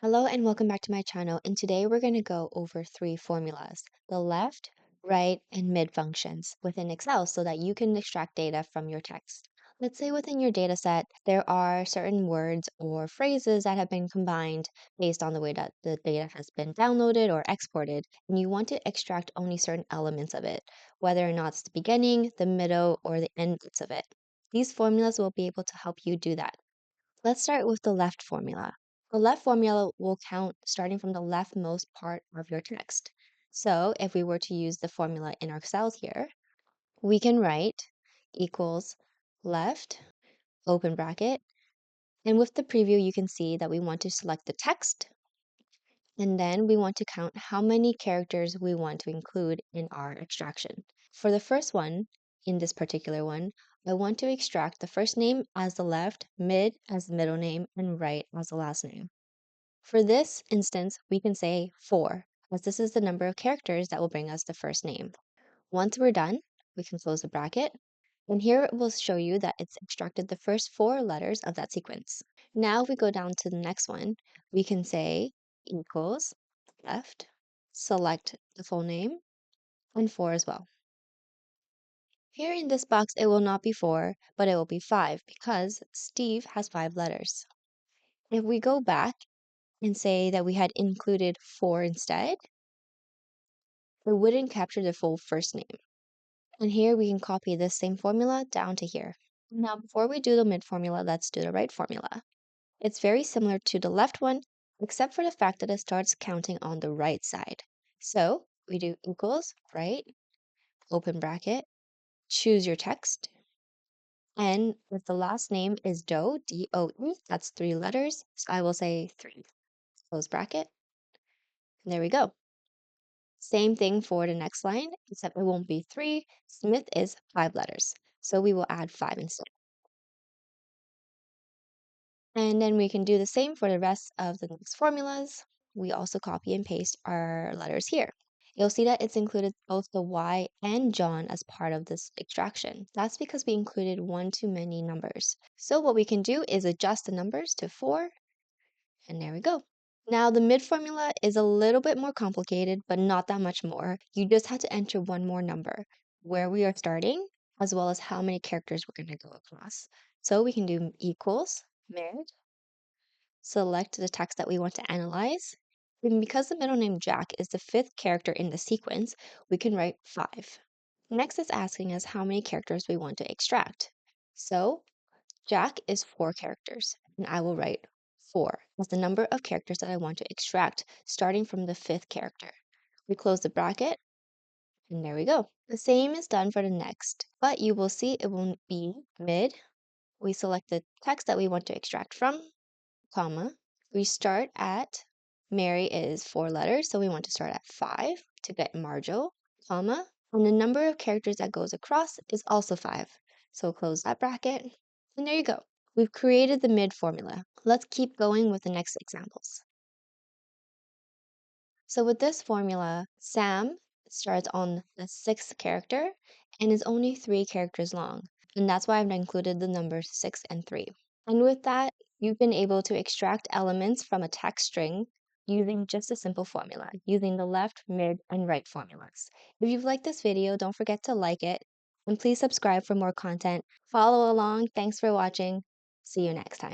Hello and welcome back to my channel. And today we're going to go over three formulas, the left, right, and mid functions within Excel so that you can extract data from your text. Let's say within your data set, there are certain words or phrases that have been combined based on the way that the data has been downloaded or exported, and you want to extract only certain elements of it, whether or not it's the beginning, the middle, or the end bits of it. These formulas will be able to help you do that. Let's start with the left formula. The left formula will count starting from the leftmost part of your text. So if we were to use the formula in our cells here, we can write equals left, open bracket, and with the preview, you can see that we want to select the text, and then we want to count how many characters we want to include in our extraction. For the first one, in this particular one, I want to extract the first name as the left, mid as the middle name, and right as the last name. For this instance, we can say 4, as this is the number of characters that will bring us the first name. Once we're done, we can close the bracket, and here it will show you that it's extracted the first 4 letters of that sequence. Now if we go down to the next one, we can say equals left, select the full name, and 4 as well. Here in this box, it will not be 4, but it will be 5 because Steve has 5 letters. If we go back and say that we had included 4 instead, it wouldn't capture the full first name. And here we can copy this same formula down to here. Now, before we do the mid formula, let's do the right formula. It's very similar to the left one, except for the fact that it starts counting on the right side. So we do equals, right, open bracket, choose your text, and if the last name is Doe, D-O-E, that's 3 letters, so I will say 3. Close bracket, and there we go. Same thing for the next line, except it won't be 3. Smith is 5 letters, so we will add 5 instead. And then we can do the same for the rest of the next formulas. We also copy and paste our letters here. You'll see that it's included both the Y and John as part of this extraction. That's because we included one too many numbers. So what we can do is adjust the numbers to 4, and there we go. Now, the mid formula is a little bit more complicated, but not that much more. You just have to enter one more number, where we are starting, as well as how many characters we're going to go across. So we can do equals, mid, select the text that we want to analyze. And because the middle name Jack is the 5th character in the sequence, we can write 5. Next, it's asking us how many characters we want to extract. So Jack is 4 characters, and I will write 4 as the number of characters that I want to extract, starting from the 5th character. We close the bracket, and there we go. The same is done for the next, but you will see it won't be mid. We select the text that we want to extract from, comma. We start at, Mary is 4 letters, so we want to start at 5 to get Marjo, comma. And the number of characters that goes across is also 5. So close that bracket, and there you go. We've created the mid formula. Let's keep going with the next examples. So with this formula, Sam starts on the 6th character and is only 3 characters long. And that's why I've included the numbers 6 and 3. And with that, you've been able to extract elements from a text string using just a simple formula, using the left, mid, and right formulas. If you've liked this video, don't forget to like it, and please subscribe for more content. Follow along. Thanks for watching. See you next time.